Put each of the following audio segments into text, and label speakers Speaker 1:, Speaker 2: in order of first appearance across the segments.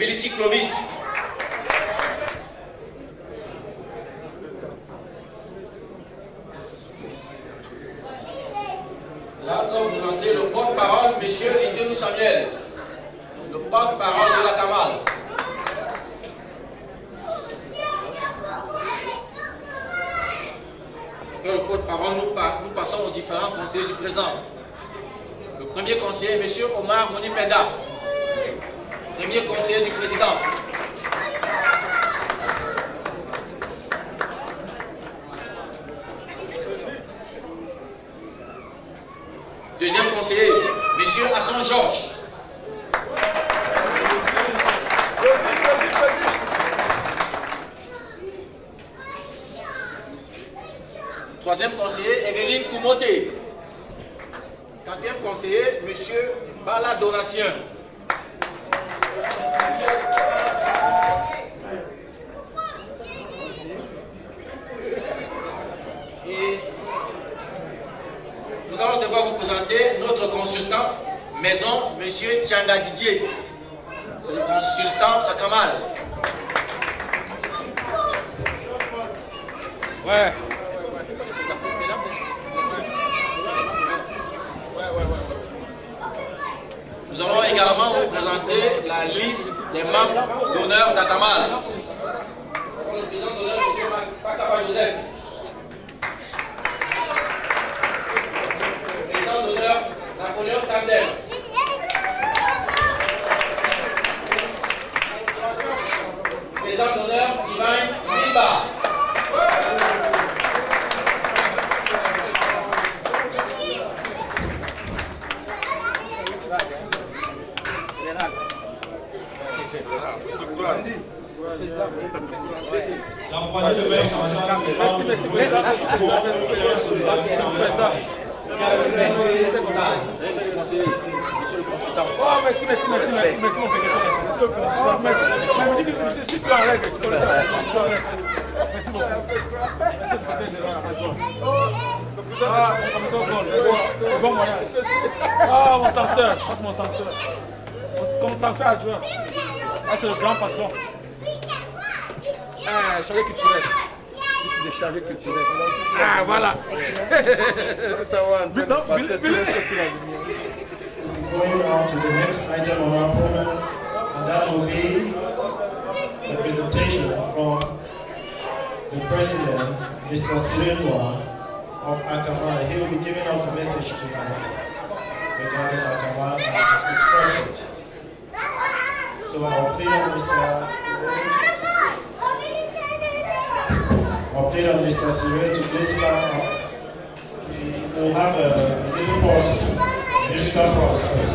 Speaker 1: Bility Clovis. Là, nous allons présenter le porte-parole, M. Lindenou Samuel, le porte-parole de la Kamal. Après le porte-parole, nous passons aux différents conseillers du président. Le premier conseiller, M. Omar Monipenda, premier conseiller du président. Deuxième conseiller, M. Hassan Georges. Troisième conseiller, Evelyne Koumoté. Quatrième conseiller, M. Bala Donatien. Et nous allons devoir vous présenter notre consultant maison, M. Tianga Didier. C'est le consultant à Kamal.
Speaker 2: Ouais.
Speaker 1: Nous allons également vous présenter la liste des membres d'honneur d'Akamal. Le président d'honneur, M. Pakapa Joseph. Le président d'honneur, Napoléon Tandem. Le président d'honneur, Divine Milba.
Speaker 3: La poignée de main changeante.
Speaker 2: Merci, merci, président. Oh, merci, merci, merci, merci, merci, mon secrétaire. Oh, merci. Mais me dis que si tu es en règle, tu connais ça. Merci beaucoup. Merci, secrétaire général. Ah, comme ça, bon voyage. Ah, mon censeur, ça c'est mon censeur. Mon censeur adjoint. Ah, c'est le grand patron. Ah, chargé culturel. Ici, c'est chargé culturel. Ah, voilà. Ça va.
Speaker 4: Going on to the next item of our program, and that will be the presentation from the president, Mr. Sirenwa of Akamal. He will be giving us a message tonight regarding Akamal and its prospect. So I'll plead on Mr. Sire to please come up. We will have a little pause, musical process.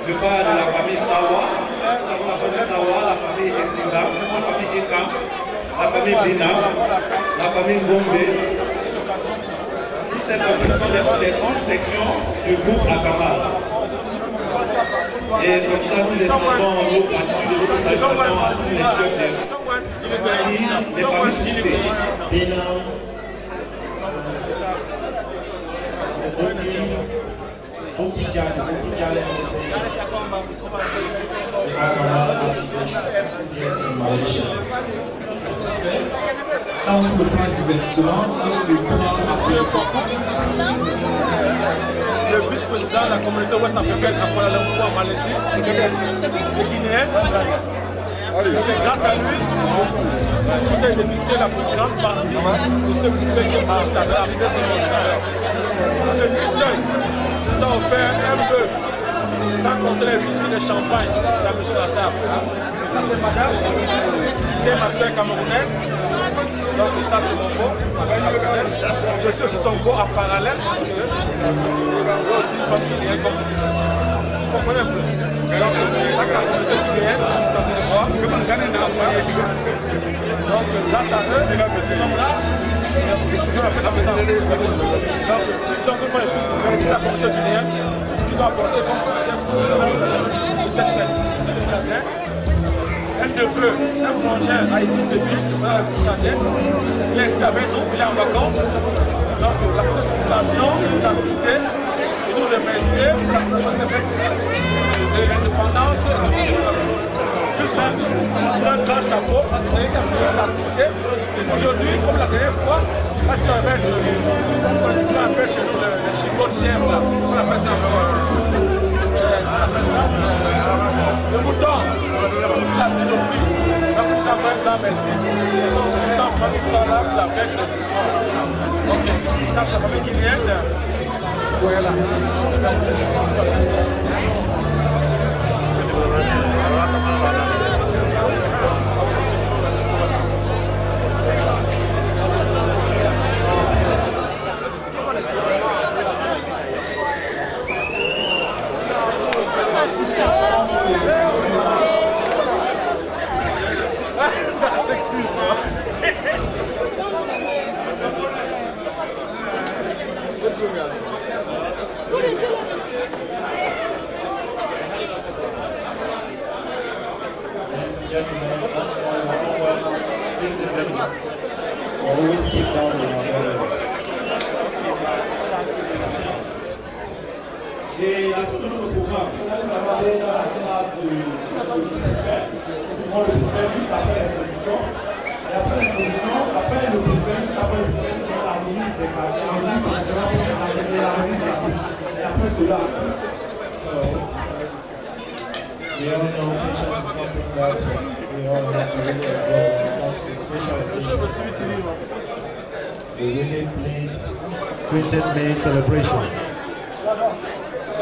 Speaker 3: Je parle de la famille Sawa, la famille Essinga, la famille Ekam, la famille Bina, la famille Gombe. Toutes ces familles sont des grandes sections du groupe Akama. Et comme ça, nous les entendons en groupe attitude de notre salutation à tous les chefs des familles suscitées.
Speaker 5: Tant sur le plan divertissement que sur le plan
Speaker 2: le vice-président de la communauté ouest-africaine à Kuala Lumpur en Malaisie, le Guinéen. C'est grâce à lui qu'on a de visiter la plus grande partie de ce buffet qui est juste à l'arrivée de notre. C'est lui seul qui nous a offert un peu, sans compter les whisky de champagne qu'il a mis sur la table. Ça c'est madame, qui est ma soeur camerounaise. Donc ça c'est mon beau, ma soeur camerounaise. Je suis aussi son beau en parallèle parce que moi aussi comme Guinéen, comme vous comprenez un peu. Donc ça c'est la communauté guinéenne, donc grâce à eux, ils sont là. Ils ont fait comme ça. Donc ils ont fait plus la communauté guinéenne, tout ce qu'ils ont apporté comme système pour cette fête de Tchadien. Un neveu, un frangin a été depuis le Tchadien. Il est ici avec nous, il est en vacances. Donc la population nous a assisté et nous remercier pour la situation de l'indépendance. Un grand chapeau parce que nous avons assisté. Aujourd'hui, comme la dernière fois, là tu vas mettre ce qu'on appelle chez nous le chiffon de chèvre, on appelle ça le mouton, la petite offre. Donc nous avons un grand merci. Ils sont tout le temps prendre l'histoire là pour la fête de soir. Ok, ça c'est la famille guinéenne. Voilà. Merci.
Speaker 4: Always keep down in our belly.
Speaker 5: Et la suite de notre programme, ça nous a parlé dans la classe du buffet. Nous faisons le buffet juste après l'introduction. Et après l'introduction, après le buffet, juste après le buffet, nous faisons la remise des cartes, la remise des différents et la remise de la bouche. Et après cela,
Speaker 4: So, we all know patience is something that we all have to really observe when it comes to special occasions. We really played 20th May celebration.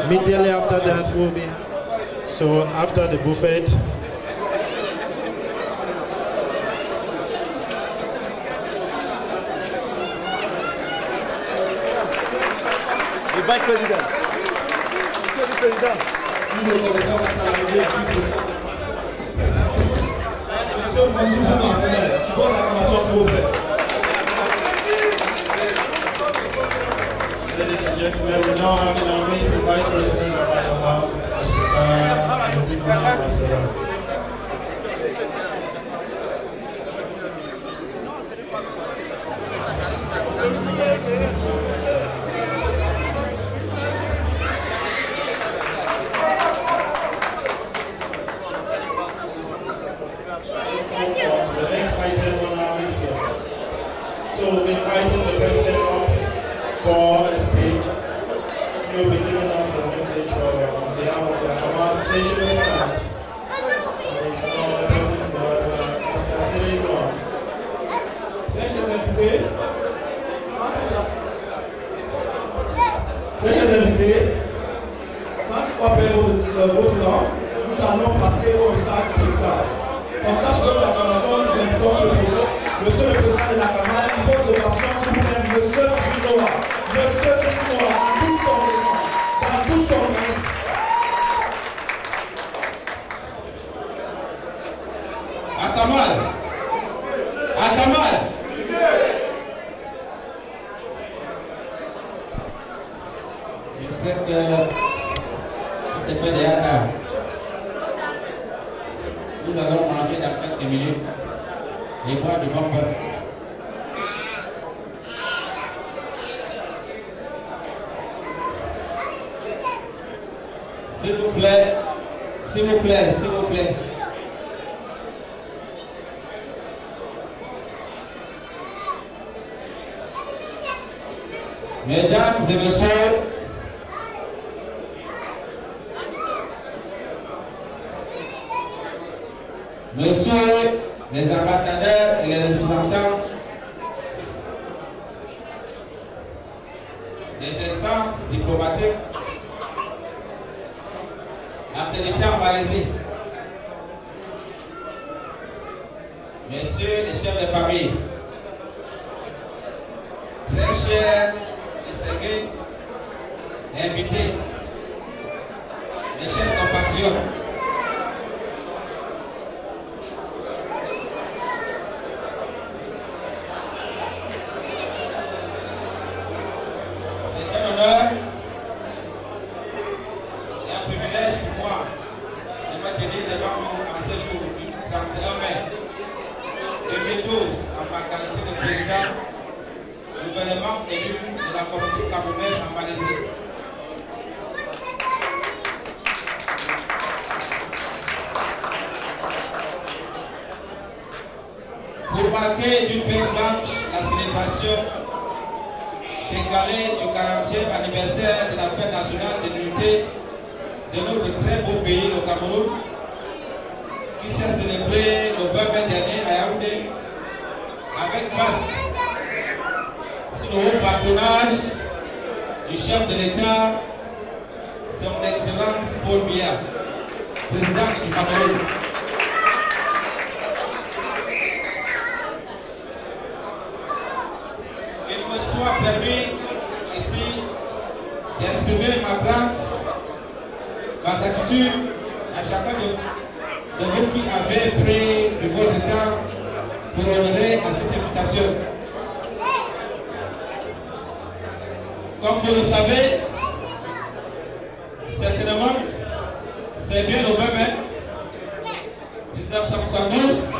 Speaker 4: Immediately after that will be, so after the buffet,
Speaker 2: le vice président. Monsieur le président.
Speaker 5: nous reconnaissons face à l'arrivée de Christ. Monsieur Mandou Marcel, bonne acclamation s'il vous plaît.
Speaker 4: Ladies and gentlemen, we now have in our midst the Vice President of Ayama, Mandou Marcel. So we'll be inviting the President up for a speech. He will be giving us a message on behalf of the Akama Association this night. There is no other person but Mr. Cyril Noir.
Speaker 5: Très chers invités, sans qu'il faut perdre votre temps, nous allons passer au message du président. Comme ça, je donne l'acclamation, nous invitons sur le bureau. Monsieur le président de la Camarade, il faut se rassurer s'il vous plaît, monsieur Cyril Noir. Monsieur Cyril Noir, dans toute son élégance, dans tout son charisme.
Speaker 6: sais que c'est fait déjà tard. Nous allons manger dans quelques minutes et boire du bon pain. S'il vous plaît, s'il vous plaît, s'il vous plaît. Mesdames et messieurs, messieurs les ambassadeurs et les représentants des instances diplomatiques accrédités en Malaisie, messieurs les chefs de famille, très chers distingués, invités, mes chers compatriotes, c'est un honneur et un privilège pour moi de me tenir devant vous en ce jour du 31 mai 2012 en ma qualité de président nouvellement élu de la communauté camerounaise en Malaisie. Pour marquer d'une pierre blanche la célébration décalée du 40e anniversaire de la fête nationale de l'unité de notre très beau pays, le Cameroun, qui s'est célébré le 20 mai dernier à Yaoundé avec faste, sous le haut patronage du chef de l'État, son Excellence Paul Biya, président du Cameroun. Qu'il me soit permis ici d'exprimer ma gratitude à chacun de vous qui avez pris de votre temps pour honorer à cette invitation. Comme vous le savez, certainement, c'est bien le 20 mai 1972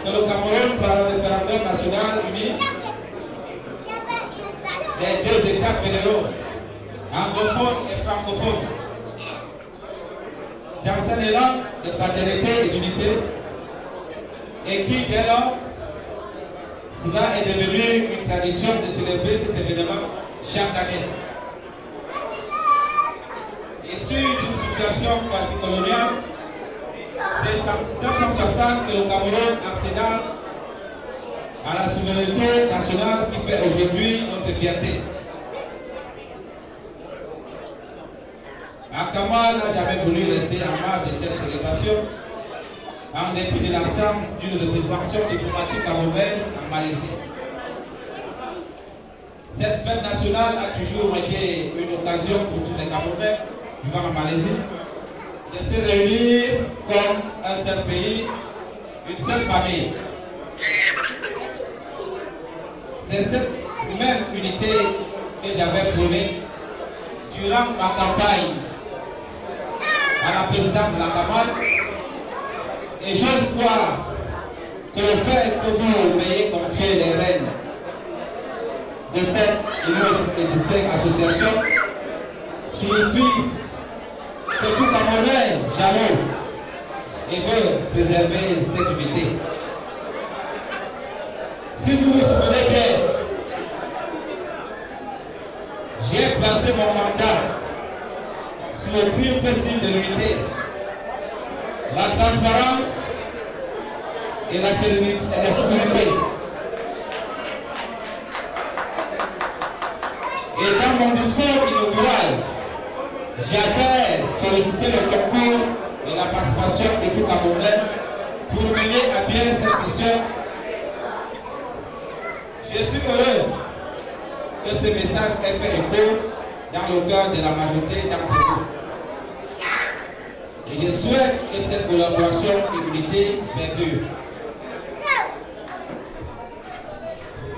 Speaker 6: que le Cameroun, par un référendum national uni des deux États fédéraux, anglophones et francophones, dans un élan de fraternité et d'unité, et qui, dès lors, cela est devenu une tradition de célébrer cet événement chaque année. Issu d'une situation quasi coloniale, c'est en 1960 que le Cameroun accéda à la souveraineté nationale qui fait aujourd'hui notre fierté. Akamal n'a jamais voulu rester en marge de cette célébration, en dépit de l'absence d'une représentation diplomatique camerounaise en Malaisie. Cette fête nationale a toujours été une occasion pour tous les Camerounais vivant en Malaisie de se réunir comme un seul pays, une seule famille. C'est cette même unité que j'avais prônée durant ma campagne à la présidence de la Cameroun, et j'ose croire que le fait que vous m'ayez confié les rênes de cette illustre et distincte association signifie que tout Camerounais jaloux et veut préserver cette unité. Si vous vous souvenez bien, j'ai placé mon mandat sur le triple signe de l'unité: la transparence et la sérénité et la sécurité. Et dans mon discours inaugural, j'avais sollicité le concours et la participation de tout Camerounais pour mener à bien cette mission. Je suis heureux que ce message ait fait écho dans le cœur de la majorité d'entre vous. Et je souhaite que cette collaboration et unité perdure.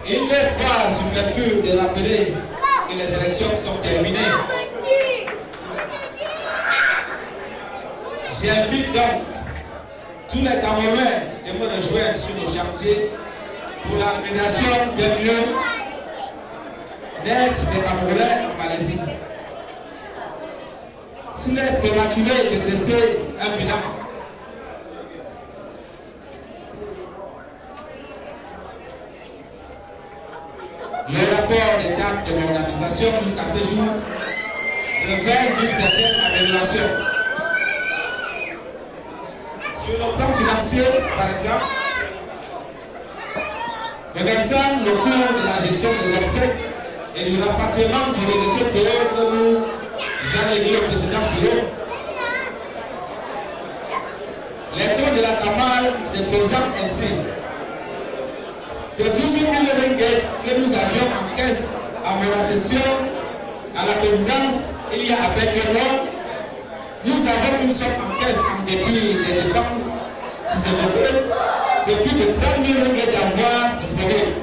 Speaker 6: Il n'est pas superflu de rappeler que les élections sont terminées J'invite donc tous les Camerounais de me rejoindre sur le chantier pour l'organisation des lieux net des Camerounais en Malaisie. S'il est prématuré de dresser un bilan, le rapport d'étape de mon administration jusqu'à ce jour révèle d'une certaine amélioration. Sur le plan financier, par exemple, regardant le cours de la gestion des obsèques et du rapatriement du regretté Théo que nous a réglé le précédent bureau, les comptes de la Camargue se présentent ainsi. De 12 000 ringgit que nous avions en caisse à mon accession à la présidence il y a à peine 2 mois, nous avons une somme en caisse en dépit des dépenses sur ce vote de plus de 30 000 ringgit d'avoir disponible.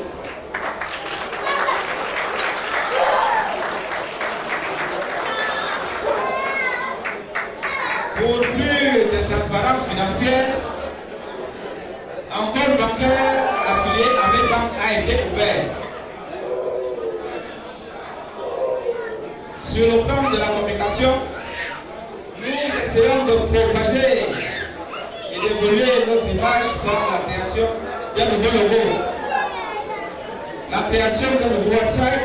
Speaker 6: Pour plus de transparence financière, un compte bancaire affilié à mes banques a été ouvert. Sur le plan de la communication, nous essayons de propager et d'évoluer notre image par la création d'un nouveau logo, la création d'un nouveau website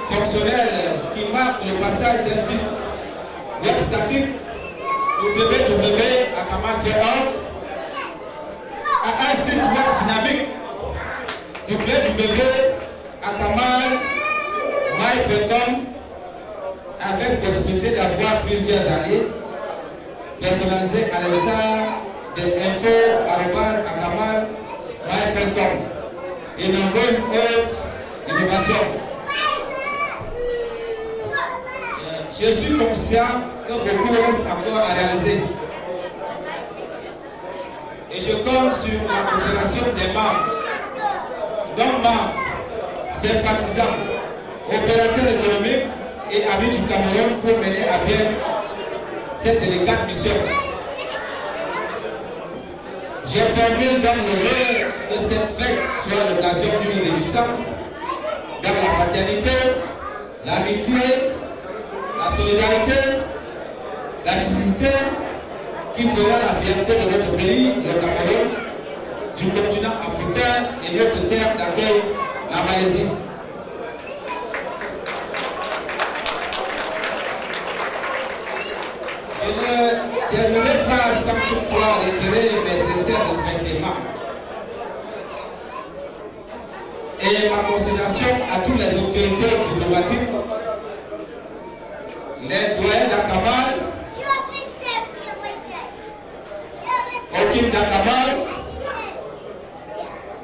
Speaker 6: fonctionnel qui marque le passage d'un site web statique www.akamal.org à un site web dynamique www.akamal.my.com avec possibilité d'avoir plusieurs alliés personnalisés à l'instar de info@akamal.my.com et nombreuses autres innovations. Je suis conscient que beaucoup reste encore à réaliser. Et je compte sur la coopération des membres, non-membres, sympathisants, opérateurs économiques et amis du Cameroun pour mener à bien cette délicate mission. Je formule donc le vœu que cette fête soit l'occasion d'une réjouissance dans la fraternité, l'amitié, la solidarité, la physique qui fera la fierté de notre pays, le Cameroun, du continent africain et notre terre d'accueil, la Malaisie. Je ne terminerai pas sans toutefois réitérer mes sincères remerciements et ma considération à toutes les autorités diplomatiques, les doyens d'Akamal, Okim d'Akamal,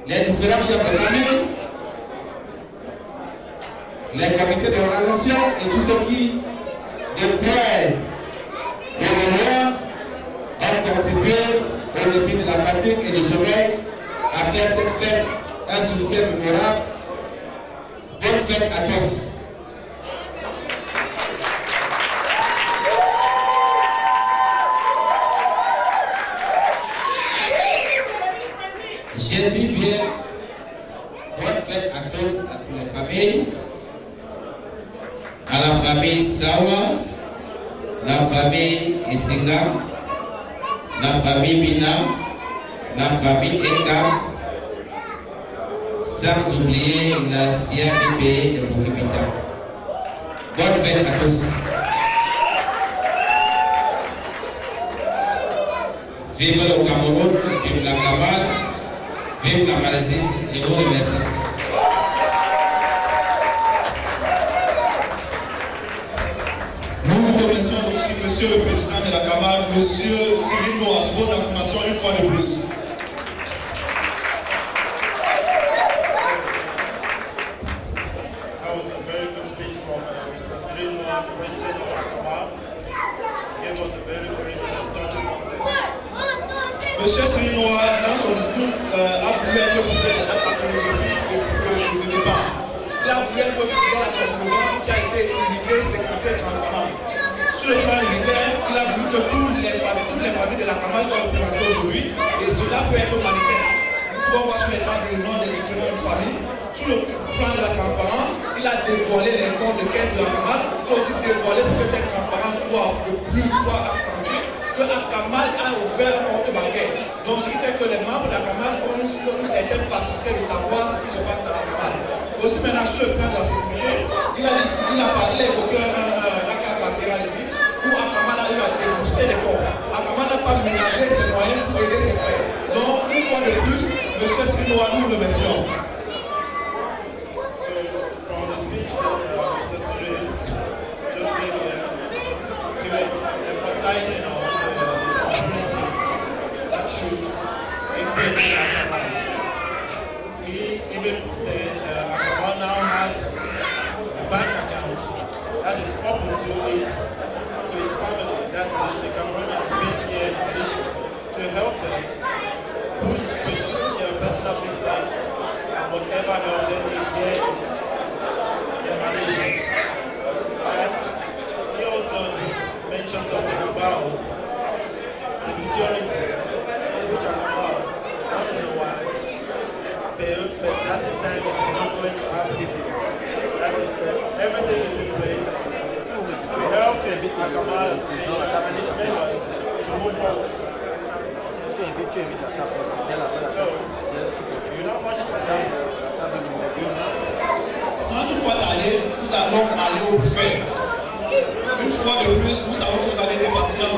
Speaker 6: les différents chefs de famille, les comités d'organisation et tous ceux qui, de près et de loin, ont contribué au dépit de la fatigue et du sommeil à faire cette fête un succès mémorable. Bonne fête à tous. J'ai dit bien, bonne fête à tous, à toutes les familles, à la famille Sawa, la famille Esinga, la famille Bina, la famille Eka, sans oublier la CIADP de Bokibita. Bonne fête à tous. Vive le Cameroun, vive la Camargue, vive la Malaisie. Je vous remercie.
Speaker 7: Nous vous remercions aussi, Monsieur le Président de la Camargue, Monsieur Cyril Noah, vos informations une fois de plus.
Speaker 5: That was a very good speech from Mr. Cyril Noah, the President of the Camargue. It was a very, very touching moment.
Speaker 7: Monsieur Cyril Noah, dans son discours, a voulu être fidèle à sa philosophie de départ. Il a voulu être fidèle à son slogan qui a été unité, sécurité, transparence. Sur le plan militaire, il a voulu que toutes les familles de la Kamal soient représentées aujourd'hui et cela peut être manifeste. Nous pouvons voir sur les tables le nom des différentes familles. Sur le plan de la transparence, il a dévoilé les fonds de caisse de la Kamal, il a aussi dévoilé pour que cette transparence soit accentuée, que la Kamal a ouvert un compte bancaire. Donc ce qui fait que les membres de la Kamal ont une certaine facilité de savoir ce qui se passe dans la Kamal. Aussi maintenant sur le plan de la sécurité, il a évoqué un cas carcéral ici, où Akamal a eu à débourser des fonds. Akamal n'a pas ménagé ses moyens pour aider ses frères. Donc une fois de plus, M. Sirinoa, nous remercions.
Speaker 3: So, from the speech that Mr. Cyril just gave here, he was emphasizing on the transparency that should exist in Akamal. He even said Akamal now has a bank account that is open to its family, that is the Cameroonians based here in Malaysia, to help them pursue their personal business and whatever help they need here in Malaysia. And he also did mention something about the security, of which Akamal once in a while failed, but at this time it is not going to happen again. That everything is in place to help Akamal Association and its members to move forward. So, we're not much today.
Speaker 7: Sans toutefois tarder, nous allons aller au buffet. Une fois de plus, nous savons que vous avez été patients